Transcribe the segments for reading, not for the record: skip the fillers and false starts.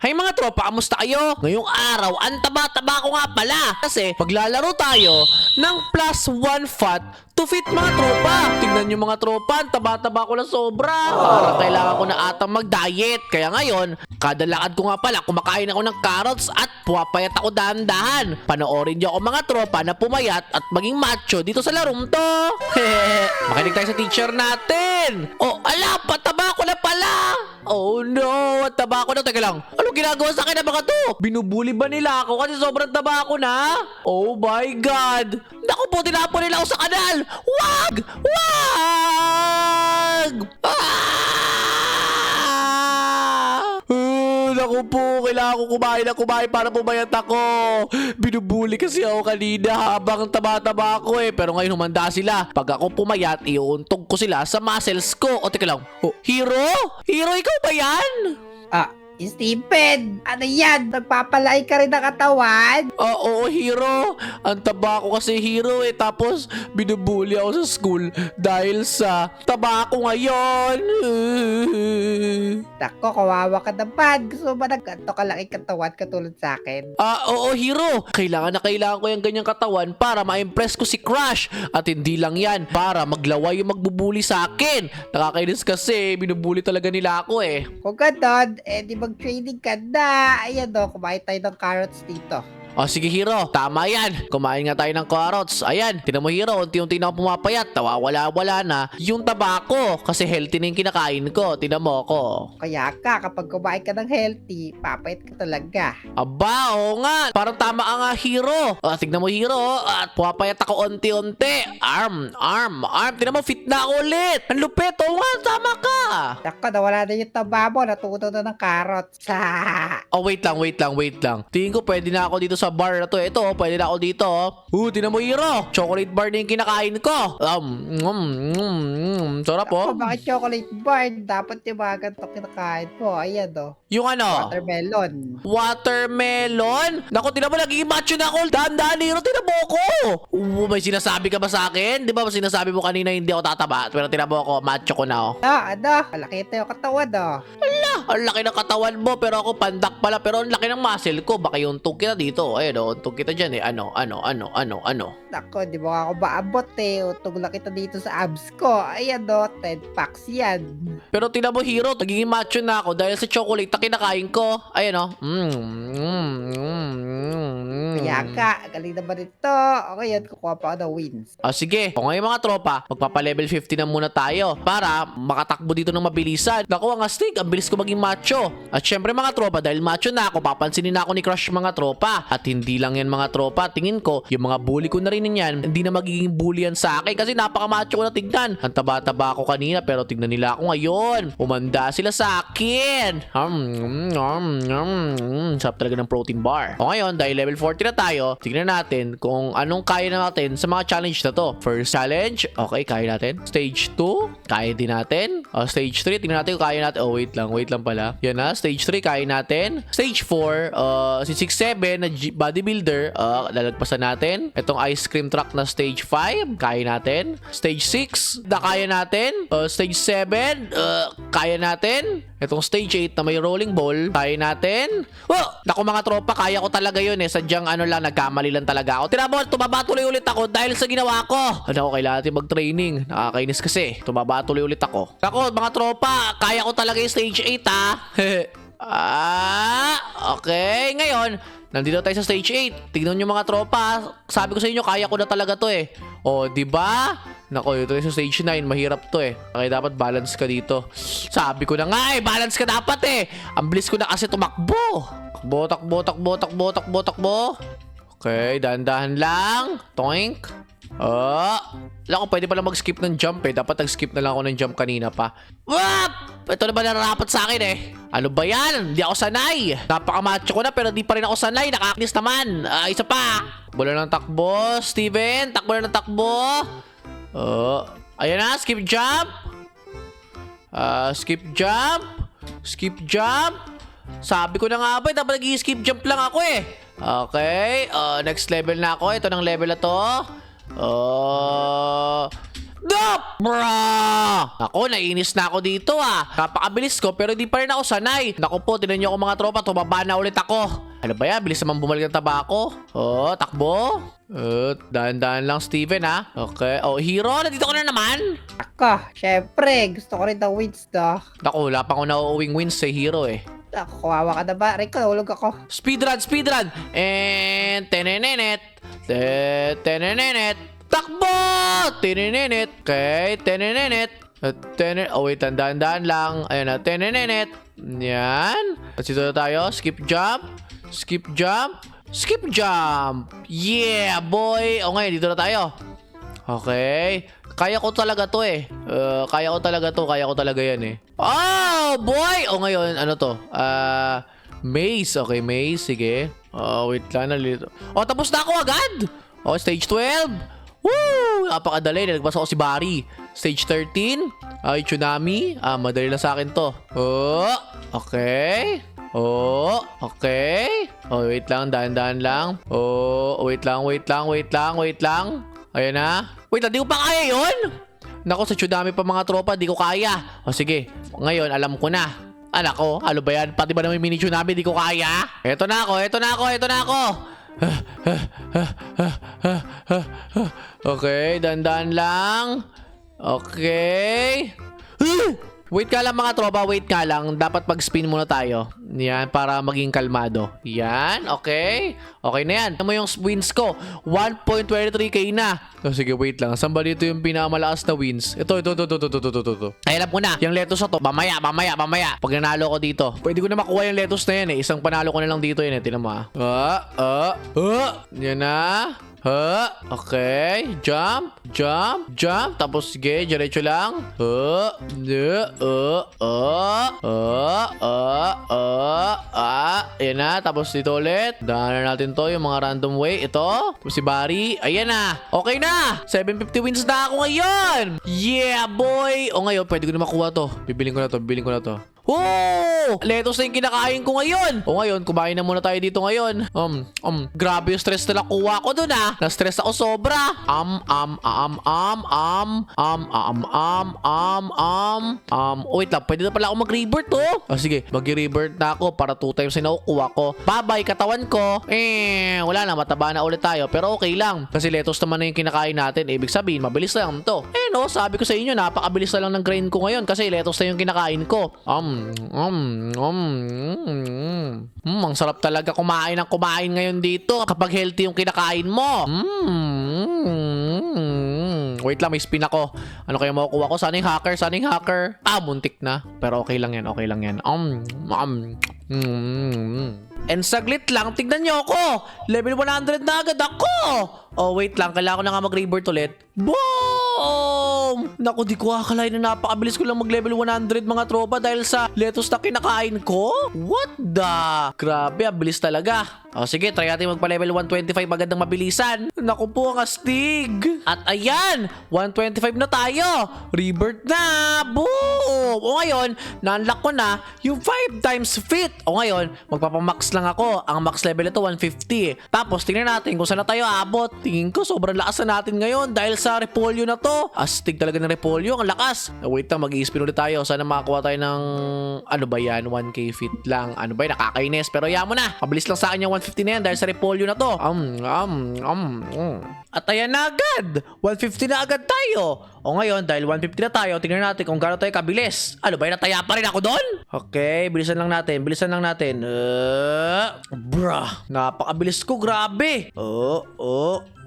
Hay mga tropa, kamusta kayo? Ngayong araw, ang taba-taba ko nga pala. Kasi maglalaro tayo ng +1 fat to fit mga tropa. Tingnan nyo mga tropa, ang taba-taba ko na sobra. Parang kailangan ko na atang mag-diet. Kaya ngayon, kada lakad ko nga pala, kumakain ako ng carrots at puwapayat ako dahan-dahan. Panoorin nyo ako mga tropa na pumayat at maging macho dito sa larong to. Makinig tayo sa teacher natin. Oh, ala, pataba ko na pala. Oh no, at taba ko na. Teka lang, anong ginagawa sa akin na mga to? Binubuli ba nila ako kasi sobrang taba ko na? Oh my God! Naku po, tinapon nila ako sa kanal! Wag! Wag! Naku po, kailangan ko kumain para pumayat ako. Binubuli kasi ako kanina habang taba-taba ako eh. Pero ngayon humanda sila. Pag ako pumayat, iuuntog ko sila sa muscles ko. O teka lang, oh, Hero? Hero, ikaw ba yan? Stephen, ano yan? Nagpapalaki ka rin ng katawan? Oo, Hero. Ang taba ko kasi, Hero eh. Tapos, binubuli ako sa school dahil sa taba ko ngayon. Nako, kawawa ka naman. Gusto mo ba ng ganito kalaki katawan katulad sa akin? Oo, Hero. Kailangan ko yung ganyang katawan para ma-impress ko si Crush. At hindi lang yan, para maglaway yung magbubuli sa akin. Nakakainis kasi, binubuli talaga nila ako eh. Kung ganon, di mag-training ka na. Ayan o, kumain tayo ng carrots dito. O sige, Hero, tama yan. Kumain nga tayo ng carrots. Ayan, tinan mo, Hero, unti-unti na ako pumapayat. Nawawala-wala na yung taba ko kasi healthy na yung kinakain ko. Tinan mo ako. Kaya kapag kumain ka ng healthy, papayat ka talaga. Aba, oo nga. Parang tama ka nga, Hero. Tignan mo, Hero. At pumapayat ako unti-unti. Arm. Tinan mo, fit na ako ulit. Ang lupit. Oo nga, tama ka. Nako, nawala na yung taba mo. Natuto na ng carrots. Oh, wait lang. Tingin ko pwede na ako dito sa bar na to. Ito, pwede na ako dito. Tinan mo, Hero. Chocolate bar na yung kinakain ko. Sarap oh. Bakit chocolate bar? Dapat yung mga ganito kinakain mo. Ayan o. Yung ano? Watermelon? Naku, tinan mo, nagiging macho na ako. Dahan-dahan, Hero, tinan mo ako. May sinasabi ka ba sa akin? Di ba sinasabi mo kanina hindi ako tataba? Pero tinan mo ako, macho ko na oh. Malaki ito yung katawan o. Ang laki ng katawan mo, pero ako pandak pala. Pero ang laki ng muscle ko. Baka yung untog kita dito. Ayun o, untog kita dyan eh. Ano? Nako, di mo ako maabot eh. Utog lang kita dito sa abs ko. Ayan o, 10 packs yan. Pero tinan mo, Hero, nagiging macho na ako dahil sa chocolate na kinakain ko. Ayun o. Kaya galing naman ito. Okay yan, kukuha pa ako ng wins. Sige. O ngayon mga tropa, magpapa-level 50 na muna tayo para makatakbo dito ng mabilisan. Naku, ang astig, ang bilis ko maging macho. At syempre mga tropa, dahil macho na ako, papansinin na ako ni Crush mga tropa. At hindi lang yan mga tropa, tingin ko, yung mga bully ko na rin yan, hindi na magiging bully yan sa akin kasi napaka-macho ko na tignan. Ang taba-taba ako kanina pero tignan nila ako ngayon. Umanda sila sa akin. Sarap talaga ng protein bar. O ngayon, dahil level 40 na tayo, tignan natin kung anong kaya natin sa mga challenge na to. First challenge, okay, kaya natin. Stage 2, kaya din natin. Stage 3, tignan natin kung kaya natin. Wait lang pala. Yan na, stage 3, kaya natin. Stage 4, si 6-7 na bodybuilder, lalagpasan natin. Itong ice cream truck na stage 5, kaya natin. Stage 6, kaya natin. Stage 7, kaya natin. Itong stage 8 na may rolling ball, kaya natin. Naku mga tropa, kaya ko talaga yun eh. Sadyang nagkamali lang talaga ako. Tinabol, tumaba tuloy ulit ako dahil sa ginawa ko. Kailangan natin mag-training. Nakakainis kasi. Tumaba tuloy ulit ako. Naku mga tropa, kaya ko talaga yung stage 8 okay. Ngayon, nandito tayo sa stage 8. Tignan nyo mga tropa. Sabi ko sa inyo, kaya ko na talaga to eh. Diba? Nako, ito sa stage 9. Mahirap to eh. Okay, dapat balance ka dito. Sabi ko na nga eh, balance ka dapat eh. Ang bilis ko na kasi tumakbo. Takbo. Okay, dahan-dahan lang. Toink. Alam ko, pwede pala mag-skip ng jump eh. Dapat nag-skip na lang ako ng jump kanina pa. Ito na ba nararapat sa akin eh? Ano ba yan? Hindi ako sanay. Napaka-macho ko na pero di pa rin ako sanay. Nakakainis naman. Isa pa. Takbo lang ng takbo, Steven. Takbo lang ng takbo. Ayan na, skip jump. Skip jump. Sabi ko na nga ba, dapat nag-skip jump lang ako eh. Okay, next level na ako. Ito ng level na to. Dop! Bruh! Ako, nainis na ako dito Napakabilis ko pero hindi pa rin ako sanay. Naku po, tinan nyo ako mga tropa, tumaba na ulit ako. Ano ba yan? Bilis naman bumalik ng taba ko. Oh, takbo. Dahan-dahan lang, Steven Okay. Oh, hero, nandito ka na naman. Ako, syempre, gusto ko rin ng wins to. Naku, wala pa ako nauuwing wins sa hero Ako, kawawa ka na ba? Rico, nahulog ako. Speedrun! And tenenenet. Tenenenet. Takbo! Tenenenet. Okay, tenenenet. Oh wait, tandaan lang. Ayan na, tenenenet. Yan. At dito na tayo. Skip jump. Skip jump. Skip jump. Yeah, boy. O ngayon, dito na tayo. Okay. Kaya ko talaga to Kaya ko talaga yan Oh, boy! O ngayon, ano to? Maze. Okay, maze. Sige. Wait lang. Tapos na ako agad. Stage 12. Woo! Napakadali. Nagpasa ko si Barry. Stage 13. Tsunami. Madali lang sa akin to. Okay. Okay. Wait lang. Dahan-dahan lang. Wait lang. Ayan na. Wait lang, di ko pa kaya yun? Nako, sa tsunami pa mga tropa, di ko kaya. Sige, ngayon, alam ko na. Anak ko, ano ba yan? Pati ba naman mini tsunami, di ko kaya? Eto na ako. Okay, dandan lang. Okay. Wait ka lang mga tropa, wait ka lang. Dapat pag-spin muna tayo. Yan, para maging kalmado. Yan, okay. Okay na yan. Ano mo yung wins ko? 1.23k na. Sige, wait lang. Saan ba dito yung pinakamalakas na wins? Ito. Ay, alam ko na. Yung lettuce na to. Mamaya. Pag nanalo ko dito. Pwede ko na makuha yung lettuce na yan Isang panalo ko na lang dito Tinan mo Yan na. Okay. Jump. Tapos sige, diretso lang. Ayan na. Tapos dito ulit. Daanan natin to, yung mga random way. Ito. Tapos si Barry. Ayan na. Okay na. 750 wins na ako ngayon. Yeah, boy. O ngayon, pwede ko na makuha to. Bibiling ko na to. Lettuce na yung kinakain ko ngayon. O ngayon, kumain na muna tayo dito ngayon. Grabe yung stress na nakuha ko dun Na-stress ako sobra. Wait lang, pwede na pala ako mag-rebirth sige, mag-rebirth na ako para 2 times na nakukuha ko. Bye-bye, katawan ko. Wala na, mataba na ulit tayo. Pero okay lang. Kasi lettuce naman na yung kinakain natin. Ibig sabihin, mabilis lang to. Sabi ko sa inyo, napakabilis na lang ng grind ko ngayon kasi lettuce na yung kinakain ko. Ang sarap talaga kumain ngayon dito kapag healthy yung kinakain mo. Wait lang, may spin ako. Ano kaya makukuha ko? Sana yung hacker? Muntik na. Pero okay lang yan. And saglit lang, tignan nyo ako. Level 100 na agad ako. Wait lang, kailangan ko na nga mag-rebirth ulit. Boom! Naku, di ko akalain na napakabilis ko lang mag-level 100 mga tropa dahil sa lettuce na kinakain ko. What the? Grabe, ang bilis talaga. Sige, try natin magpa-level 125 agad ng mabilisan. Naku po, ang astig. At ayan, 125 na tayo. Rebirth na. Boom! Ngayon, na-unlock ko na yung 5 times fit. Ngayon, magpapamax lang ako. Ang max level ito, 150. Tapos, tingnan natin kung saan na tayo aabot. Tingin ko, sobrang lakas na natin ngayon dahil sa repolyo na to. Astig talaga ng repolyo. Ang lakas. Wait lang, mag-i-spin ulit tayo. Sana makakuha tayo ng, ano ba yan? 1k fit lang. Ano ba yan? Nakakainis. Pero yan mo na. Mabilis lang sa akin yung 150 na yan dahil sa repolyo na to. At ayan na agad. 150 na agad tayo. Ngayon, dahil 150 na tayo, tingnan natin kung gaano tayo kabilis. Ano ba yan? Nataya pa rin ako doon? Okay, bilisan lang natin. Bruh. Napakabilis ko. Grabe.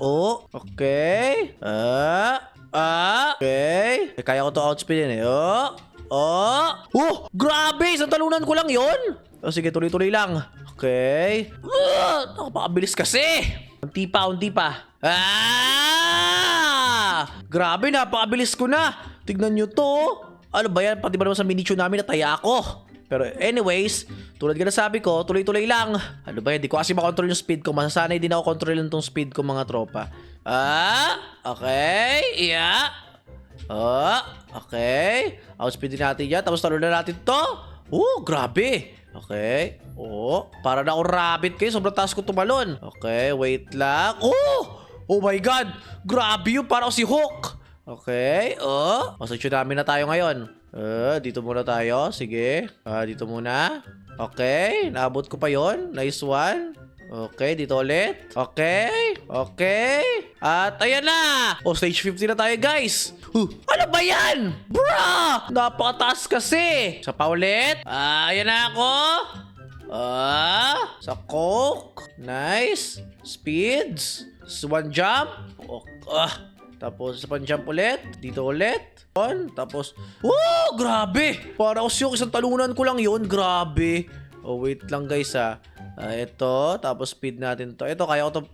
Okay. Okay. Kaya ko to outspeedin grabe! Isang talunan ko lang yon. Sige, tuloy-tuloy lang. Okay. Napakabilis kasi. Unti pa. Grabe, napakabilis ko na. Tignan nyo to. Ano ba yan? Pati ba naman sa mini tsunami nataya ako? Pero anyways, tulad ka na sabi ko, tuloy-tuloy lang. Ano ba yan? Di ko kasi makontrol yung speed ko. Masasanay din ako kontrolin tong speed ko mga tropa. Okay. Yeah. Okay. Outspeed din natin yan. Tapos talunan natin to. Grabe. Okay. Para na ako rabbit kayo. Sobrang taas ko tumalon. Okay, wait lang. Oh my God. Grabe yun. Para ako si Hawk. Okay. Sa tsunami na tayo ngayon. Dito muna tayo. Sige. Dito muna. Okay. Naabot ko pa yon. Nice one. Okay, dito ulit. Okay. Okay. At ayan na. Stage 50 na tayo, guys. Ano ba yan? Bruh! Napakataas kasi. Sa pa ulit. Ayan na ako. Sa coke. Nice. Speeds. One jump. Tapos sa jump ulit. Dito ulit. Tapos, grabe. Para kasi yung isang talunan ko lang yun. Grabe. Wait lang guys ito. Tapos speed natin to. Ito, kaya ko to.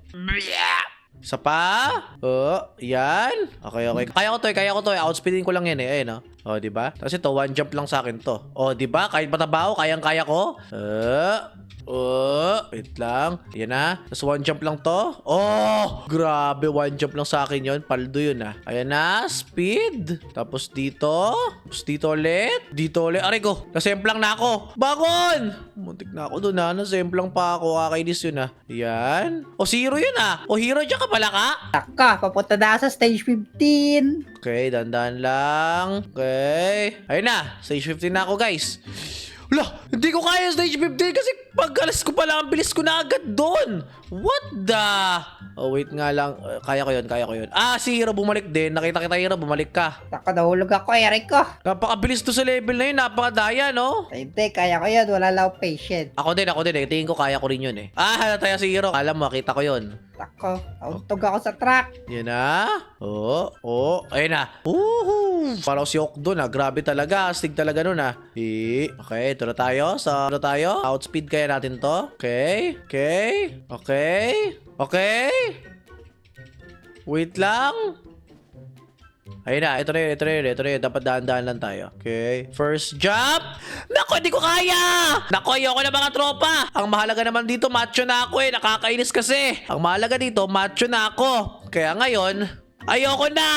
Isa pa. Yan. Okay. Kaya ko to. Outspeedin ko lang yan Ayun diba? Tapos ito, one jump lang sa akin to. Diba? Kahit mataba ako, kayang-kaya ko. Wait lang. Yan na. Tapos one jump lang to. Grabe. One jump lang sa akin yun. Paldo yun Ayan na. Speed. Tapos dito. Tapos dito ulit. Dito ulit. Aray ko. Nasemplang na ako. Bangon! Muntik na ako dun Nasemplang pa ako. Kakainis yun Yan. Zero yun hero dyan ka pala ka? Nako, papunta na ako sa stage 15. Okay, dandan lang. Okay. Ayun na. Stage 15 na ako, guys. Wala, hindi ko kaya stage 15 kasi pag alas ko pala, ang bilis ko na agad doon. What the? Wait nga lang. Kaya ko yun. Si Hero bumalik din. Nakita kita, Hero, bumalik ka. Nako, nahulog ako, Eric ko. Napakabilis to sa level na yun. Napakadaya, no? Hindi, kaya ko yun. Wala lang patient. Ako din. Tingin ko kaya ko rin yun halata si Hero. Alam mo, makita ko yun. Nako, nauntog ako sa track. Yan na. Ayun na. Parang si Ok doon Grabe talaga. Astig talaga nun Okay, ito na tayo. Outspeed kaya natin to. Okay. Wait lang. Ayun na, ito na yun. Dapat dahan-dahan lang tayo. Okay. First jump. Nako, hindi ko kaya. Nako, ayoko na mga tropa. Ang mahalaga naman dito, macho na ako Nakakainis kasi. Ang mahalaga dito, macho na ako. Kaya ngayon, ayoko na.